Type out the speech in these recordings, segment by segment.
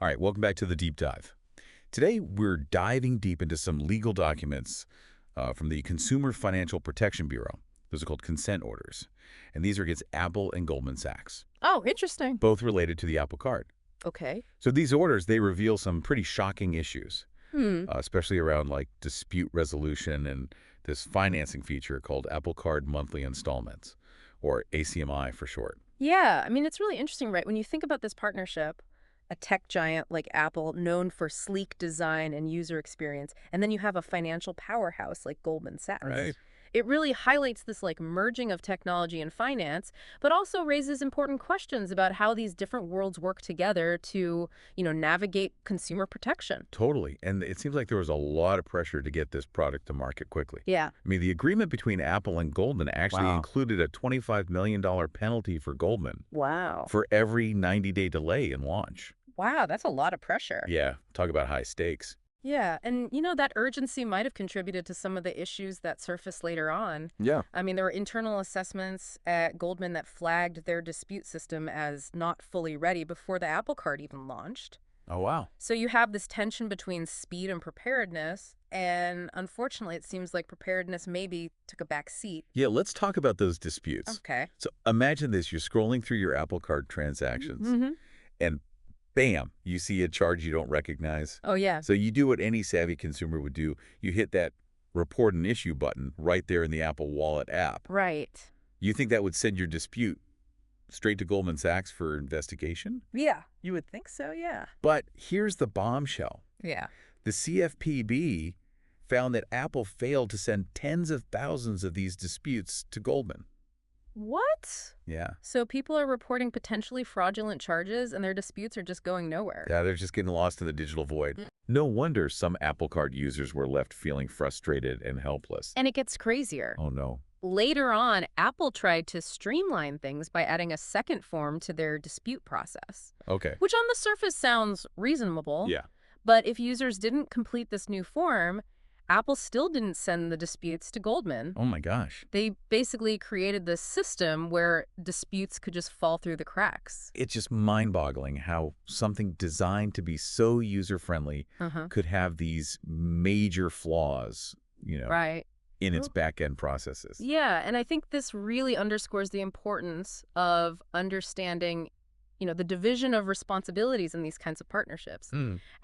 All right, welcome back to the deep dive. Today, we're diving deep into some legal documents from the Consumer Financial Protection Bureau. Those are called consent orders. And these are against Apple and Goldman Sachs, Oh, interesting. both related to the Apple Card. Okay. So these orders, they reveal some pretty shocking issues, Hmm. especially around like dispute resolution and this financing feature called Apple Card Monthly Installments, or ACMI for short. Yeah, I mean, it's really interesting, right? When you think about this partnership, a tech giant like Apple, known for sleek design and user experience, and then you have a financial powerhouse like Goldman Sachs. Right. It really highlights this like merging of technology and finance, but also raises important questions about how these different worlds work together to, navigate consumer protection. Totally. And it seems like there was a lot of pressure to get this product to market quickly. Yeah. I mean, the agreement between Apple and Goldman actually Wow. included a $25 million penalty for Goldman Wow. for every 90-day delay in launch. Wow, that's a lot of pressure. Yeah, talk about high stakes. Yeah, and that urgency might have contributed to some of the issues that surfaced later on. Yeah. I mean, there were internal assessments at Goldman that flagged their dispute system as not fully ready before the Apple Card even launched. Oh, wow. So you have this tension between speed and preparedness, and unfortunately, it seems like preparedness maybe took a back seat. Yeah, let's talk about those disputes. Okay. So imagine this. You're scrolling through your Apple Card transactions, Mm-hmm. and bam, you see a charge you don't recognize. Oh, yeah. So you do what any savvy consumer would do. You hit that report an issue button right there in the Apple Wallet app. Right. You think that would send your dispute straight to Goldman Sachs for investigation? Yeah, you would think so, yeah. But here's the bombshell. Yeah. The CFPB found that Apple failed to send tens of thousands of these disputes to Goldman. What? Yeah. So people are reporting potentially fraudulent charges and their disputes are just going nowhere. Yeah, they're just getting lost in the digital void. No wonder some Apple Card users were left feeling frustrated and helpless. And it gets crazier. Oh, no. Later on, Apple tried to streamline things by adding a second form to their dispute process, Okay. which on the surface sounds reasonable. Yeah. But if users didn't complete this new form, Apple still didn't send the disputes to Goldman. Oh, my gosh. They basically created this system where disputes could just fall through the cracks. It's just mind-boggling how something designed to be so user-friendly could have these major flaws, Right. in its back-end processes. Yeah, and I think this really underscores the importance of understanding, the division of responsibilities in these kinds of partnerships.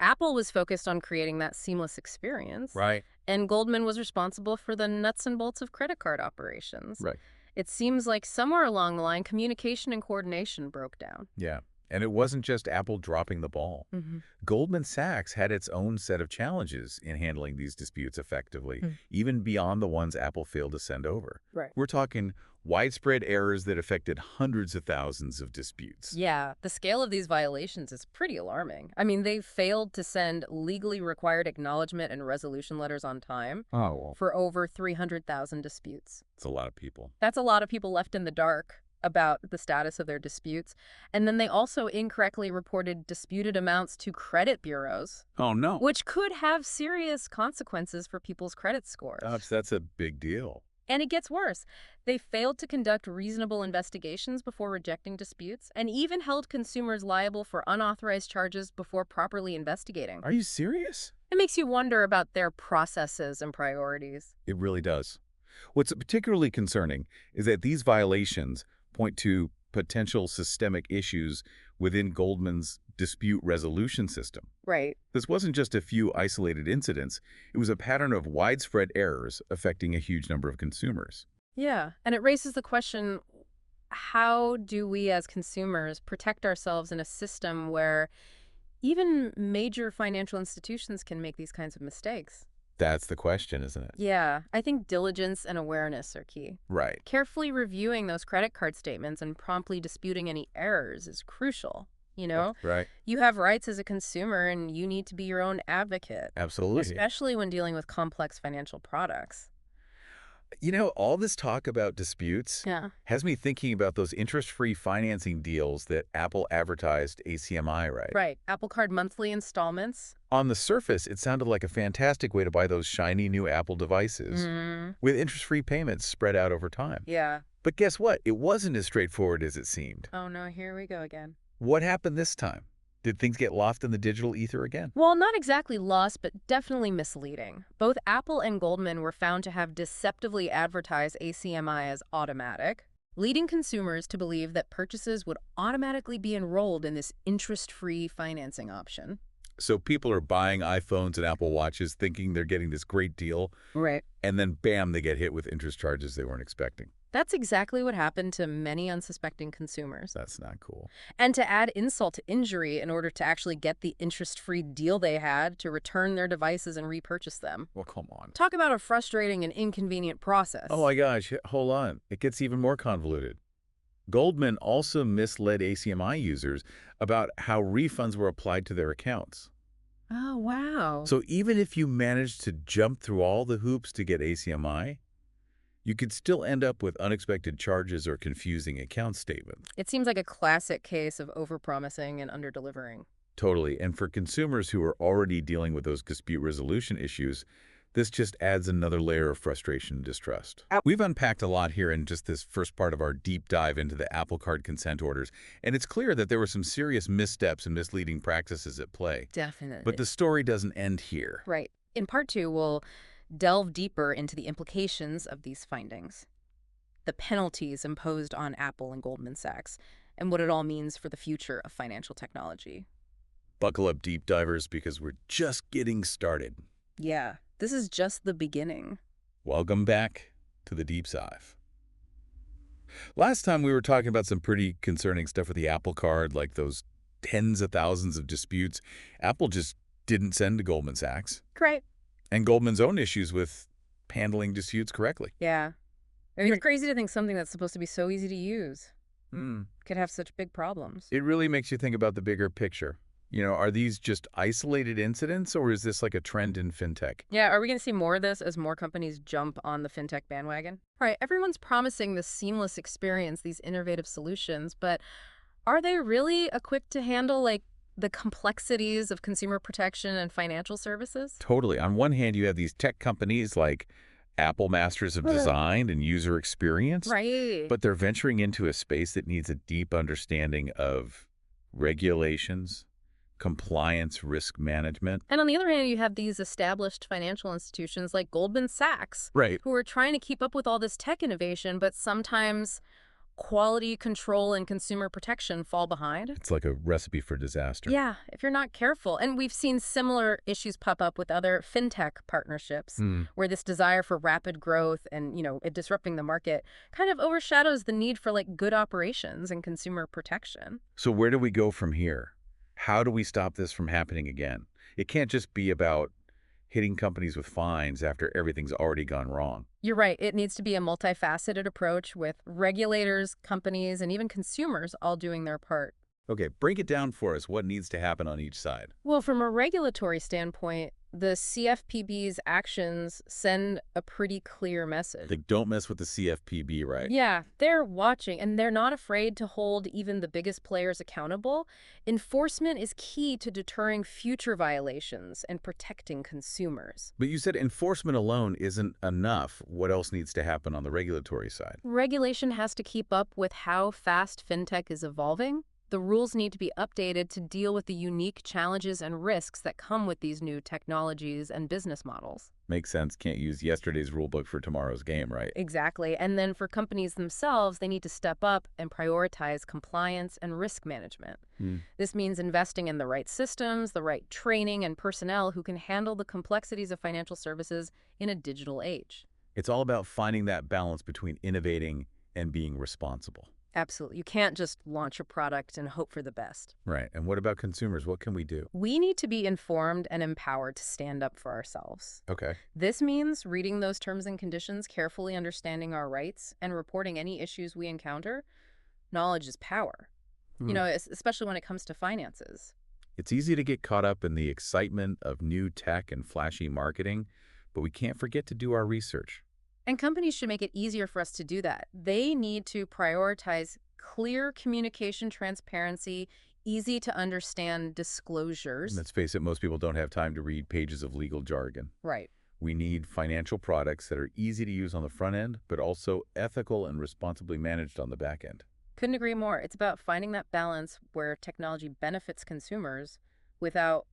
Apple was focused on creating that seamless experience. Right. And Goldman was responsible for the nuts and bolts of credit card operations. Right. It seems like somewhere along the line, communication and coordination broke down. Yeah. And it wasn't just Apple dropping the ball. Goldman Sachs had its own set of challenges in handling these disputes effectively, even beyond the ones Apple failed to send over. Right. We're talking widespread errors that affected hundreds of thousands of disputes. Yeah, the scale of these violations is pretty alarming. I mean, they failed to send legally required acknowledgement and resolution letters on time Oh, well, for over 300,000 disputes. it's a lot of people. That's a lot of people left in the dark about the status of their disputes. And then they also incorrectly reported disputed amounts to credit bureaus, Oh, no. which could have serious consequences for people's credit scores. That's a big deal. And it gets worse. They failed to conduct reasonable investigations before rejecting disputes and even held consumers liable for unauthorized charges before properly investigating. Are you serious? It makes you wonder about their processes and priorities. It really does. What's particularly concerning is that these violations point to potential systemic issues within Goldman's dispute resolution system. Right. This wasn't just a few isolated incidents. It was a pattern of widespread errors affecting a huge number of consumers. Yeah. And it raises the question, how do we as consumers protect ourselves in a system where even major financial institutions can make these kinds of mistakes? That's the question, isn't it? Yeah, I think diligence and awareness are key. Right. Carefully reviewing those credit card statements and promptly disputing any errors is crucial. Right. You have rights as a consumer and you need to be your own advocate, Absolutely. especially when dealing with complex financial products. All this talk about disputes Yeah. has me thinking about those interest-free financing deals that Apple advertised ACMI, right? Right. Apple Card monthly installments. On the surface, it sounded like a fantastic way to buy those shiny new Apple devices with interest-free payments spread out over time. Yeah. But guess what? It wasn't as straightforward as it seemed. Oh, no, here we go again. What happened this time? Did things get lost in the digital ether again? Well, not exactly lost, but definitely misleading. Both Apple and Goldman were found to have deceptively advertised ACMI as automatic, leading consumers to believe that purchases would automatically be enrolled in this interest-free financing option. So people are buying iPhones and Apple Watches thinking they're getting this great deal, Right. and then bam, they get hit with interest charges they weren't expecting. That's exactly what happened to many unsuspecting consumers. That's not cool. And to add insult to injury, in order to actually get the interest-free deal they had to return their devices and repurchase them. Well, come on. Talk about a frustrating and inconvenient process. Oh my gosh, hold on. It gets even more convoluted. Goldman also misled ACMI users about how refunds were applied to their accounts. Oh, wow. So even if you managed to jump through all the hoops to get ACMI, you could still end up with unexpected charges or confusing account statements. It seems like a classic case of overpromising and underdelivering. Totally. And for consumers who are already dealing with those dispute resolution issues, this just adds another layer of frustration and distrust. We've unpacked a lot here in just this first part of our deep dive into the Apple Card consent orders, and it's clear that there were some serious missteps and misleading practices at play. Definitely. But the story doesn't end here. Right. In part two, we'll delve deeper into the implications of these findings, the penalties imposed on Apple and Goldman Sachs, and what it all means for the future of financial technology. Buckle up, deep divers, because we're just getting started. Yeah, this is just the beginning. Welcome back to the Deep Dive. Last time we were talking about some pretty concerning stuff with the Apple Card, like those tens of thousands of disputes Apple just didn't send to Goldman Sachs. Great. And Goldman's own issues with handling disputes correctly. Yeah. I mean, it's crazy to think something that's supposed to be so easy to use could have such big problems. It really makes you think about the bigger picture. You know, are these just isolated incidents, or is this like a trend in fintech? Yeah, are we going to see more of this as more companies jump on the fintech bandwagon? All right, everyone's promising this seamless experience, these innovative solutions, but are they really equipped to handle, like, the complexities of consumer protection and financial services? Totally. On one hand, you have these tech companies like Apple, masters of design and user experience. Right. But they're venturing into a space that needs a deep understanding of regulations, compliance, risk management. And on the other hand, you have these established financial institutions like Goldman Sachs, Right. who are trying to keep up with all this tech innovation, but sometimes quality control and consumer protection fall behind. It's like a recipe for disaster. Yeah, if you're not careful. And we've seen similar issues pop up with other fintech partnerships, where this desire for rapid growth and, it disrupting the market kind of overshadows the need for, like, good operations and consumer protection. So where do we go from here? How do we stop this from happening again? It can't just be about hitting companies with fines after everything's already gone wrong. You're right. It needs to be a multifaceted approach with regulators, companies, and even consumers all doing their part. Okay, break it down for us. What needs to happen on each side? Well, from a regulatory standpoint, the CFPB's actions send a pretty clear message. Like, don't mess with the CFPB, right? Yeah, they're watching, and they're not afraid to hold even the biggest players accountable. Enforcement is key to deterring future violations and protecting consumers. But you said enforcement alone isn't enough. What else needs to happen on the regulatory side? Regulation has to keep up with how fast fintech is evolving. The rules need to be updated to deal with the unique challenges and risks that come with these new technologies and business models. Makes sense. Can't use yesterday's rulebook for tomorrow's game, right? Exactly. And then for companies themselves, they need to step up and prioritize compliance and risk management. This means investing in the right systems, the right training, and personnel who can handle the complexities of financial services in a digital age. It's all about finding that balance between innovating and being responsible. Absolutely. You can't just launch a product and hope for the best. Right. And what about consumers? What can we do? We need to be informed and empowered to stand up for ourselves. Okay. This means reading those terms and conditions, carefully understanding our rights, and reporting any issues we encounter. Knowledge is power, especially when it comes to finances. It's easy to get caught up in the excitement of new tech and flashy marketing, but we can't forget to do our research. And companies should make it easier for us to do that. They need to prioritize clear communication, transparency, easy to understand disclosures. Let's face it, most people don't have time to read pages of legal jargon. Right. We need financial products that are easy to use on the front end, but also ethical and responsibly managed on the back end. Couldn't agree more. It's about finding that balance where technology benefits consumers without,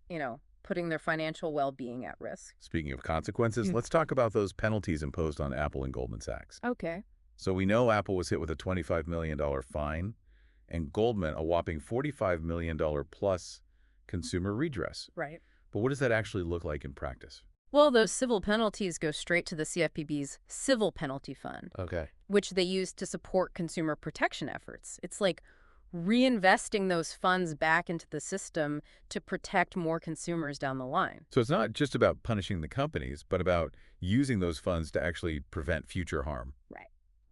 putting their financial well-being at risk. Speaking of consequences, let's talk about those penalties imposed on Apple and Goldman Sachs. Okay. So we know Apple was hit with a $25 million fine, and Goldman a whopping $45 million plus consumer redress. Right. But what does that actually look like in practice? Well, those civil penalties go straight to the CFPB's Civil Penalty Fund, Okay. which they use to support consumer protection efforts. It's like reinvesting those funds back into the system to protect more consumers down the line. So it's not just about punishing the companies, but about using those funds to actually prevent future harm. Right.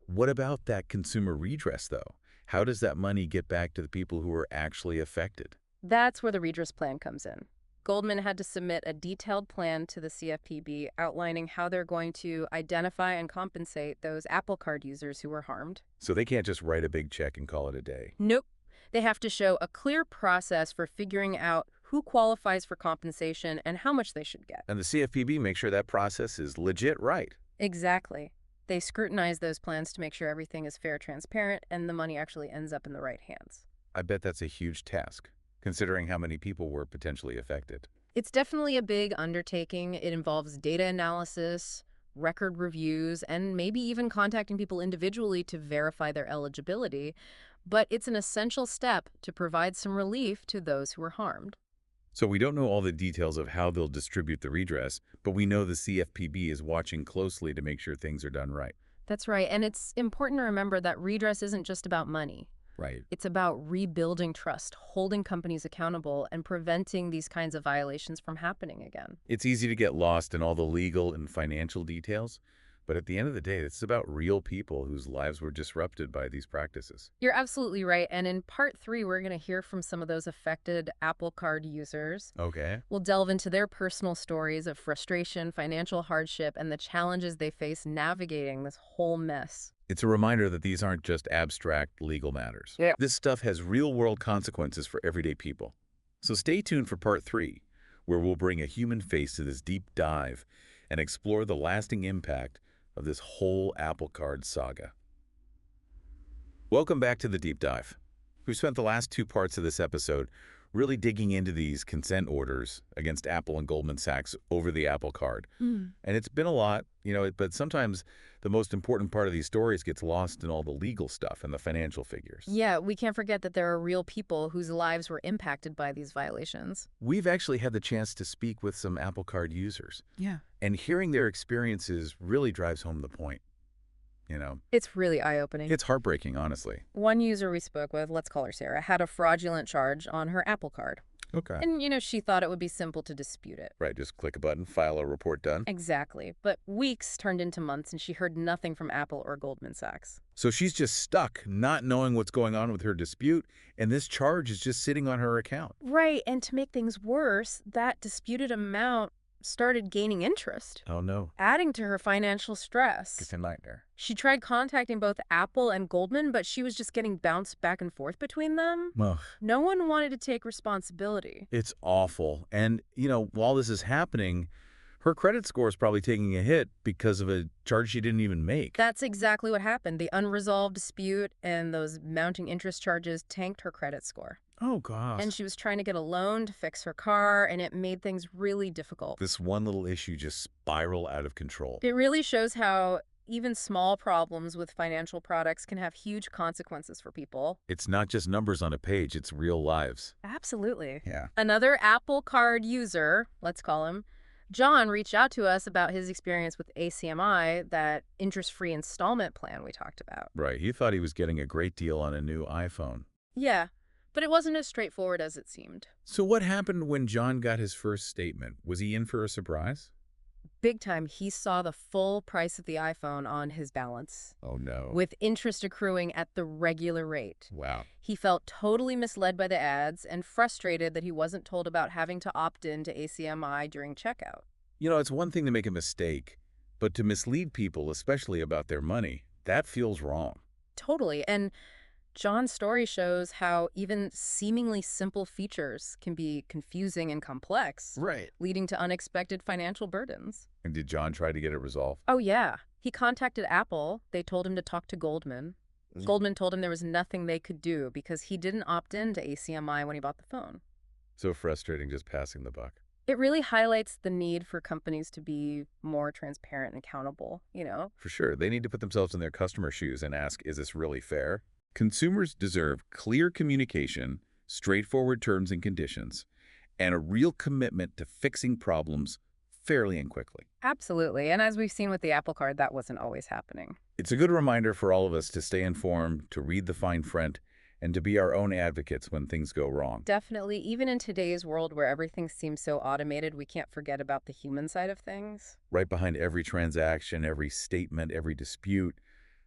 What about that consumer redress, though? How does that money get back to the people who are actually affected? That's where the redress plan comes in. Goldman had to submit a detailed plan to the CFPB outlining how they're going to identify and compensate those Apple Card users who were harmed. So they can't just write a big check and call it a day. Nope. They have to show a clear process for figuring out who qualifies for compensation and how much they should get. And the CFPB makes sure that process is legit right. Exactly. They scrutinize those plans to make sure everything is fair, transparent, and the money actually ends up in the right hands. I bet that's a huge task, considering how many people were potentially affected. It's definitely a big undertaking. It involves data analysis, record reviews, and maybe even contacting people individually to verify their eligibility. But it's an essential step to provide some relief to those who were harmed. So we don't know all the details of how they'll distribute the redress, but we know the CFPB is watching closely to make sure things are done right. That's right. And it's important to remember that redress isn't just about money. Right. It's about rebuilding trust, holding companies accountable, and preventing these kinds of violations from happening again. It's easy to get lost in all the legal and financial details, but at the end of the day, it's about real people whose lives were disrupted by these practices. You're absolutely right. And in part 3, we're going to hear from some of those affected Apple Card users. Okay. We'll delve into their personal stories of frustration, financial hardship, and the challenges they face navigating this whole mess. It's a reminder that these aren't just abstract legal matters. Yeah. This stuff has real-world consequences for everyday people. So stay tuned for part 3, where we'll bring a human face to this deep dive and explore the lasting impact of this whole Apple Card saga. Welcome back to the deep dive. We've spent the last 2 parts of this episode really digging into these consent orders against Apple and Goldman Sachs over the Apple Card. And it's been a lot, but sometimes the most important part of these stories gets lost in all the legal stuff and the financial figures. Yeah, we can't forget that there are real people whose lives were impacted by these violations. We've actually had the chance to speak with some Apple Card users. Yeah. And hearing their experiences really drives home the point. It's really eye-opening. It's heartbreaking, honestly. One user we spoke with, let's call her Sarah, had a fraudulent charge on her Apple Card. Okay. And, she thought it would be simple to dispute it. Right, just click a button, file a report, done. Exactly. But weeks turned into months, and she heard nothing from Apple or Goldman Sachs. So she's just stuck, not knowing what's going on with her dispute, and this charge is just sitting on her account. Right, and to make things worse, that disputed amount started gaining interest, Oh, no. adding to her financial stress. It's a nightmare. She tried contacting both Apple and Goldman, but she was just getting bounced back and forth between them. Ugh. No one wanted to take responsibility. It's awful. And, while this is happening, her credit score is probably taking a hit because of a charge she didn't even make. That's exactly what happened. The unresolved dispute and those mounting interest charges tanked her credit score. Oh, gosh. And she was trying to get a loan to fix her car, and it made things really difficult. This one little issue just spiraled out of control. It really shows how even small problems with financial products can have huge consequences for people. It's not just numbers on a page, it's real lives. Absolutely. Yeah. Another Apple Card user, let's call him, John, reached out to us about his experience with ACMI, that interest-free installment plan we talked about. Right. He thought he was getting a great deal on a new iPhone. Yeah, but it wasn't as straightforward as it seemed. So what happened when John got his first statement? Was he in for a surprise? Big time, he saw the full price of the iPhone on his balance, Oh, no. with interest accruing at the regular rate. Wow. He felt totally misled by the ads and frustrated that he wasn't told about having to opt in to ACMI during checkout. It's one thing to make a mistake, but to mislead people, especially about their money, that feels wrong. Totally. And John's story shows how even seemingly simple features can be confusing and complex, Right. leading to unexpected financial burdens. And did John try to get it resolved? Oh, yeah. He contacted Apple. They told him to talk to Goldman. Goldman told him there was nothing they could do because he didn't opt into ACMI when he bought the phone. So frustrating just passing the buck. It really highlights the need for companies to be more transparent and accountable. For sure, they need to put themselves in their customer shoes and ask, is this really fair? Consumers deserve clear communication, straightforward terms and conditions, and a real commitment to fixing problems fairly and quickly. Absolutely. And as we've seen with the Apple Card, that wasn't always happening. It's a good reminder for all of us to stay informed, to read the fine print, and to be our own advocates when things go wrong. Definitely, even in today's world where everything seems so automated, we can't forget about the human side of things. Right behind every transaction, every statement, every dispute,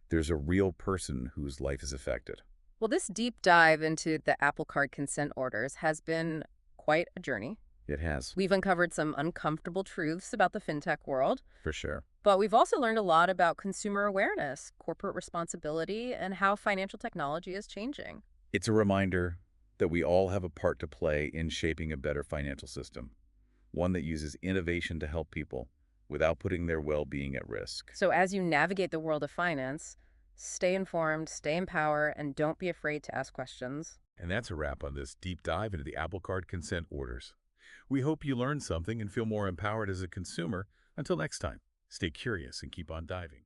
there's a real person whose life is affected. Well, this deep dive into the Apple Card consent orders has been quite a journey. It has, We've uncovered some uncomfortable truths about the fintech world, for sure. but we've also learned a lot about consumer awareness, corporate responsibility, and how financial technology is changing. It's a reminder that we all have a part to play in shaping a better financial system, one that uses innovation to help people without putting their well-being at risk. So as you navigate the world of finance, stay informed, stay in power, and don't be afraid to ask questions. And that's a wrap on this deep dive into the Apple Card consent orders. We hope you learned something and feel more empowered as a consumer. Until next time, stay curious and keep on diving.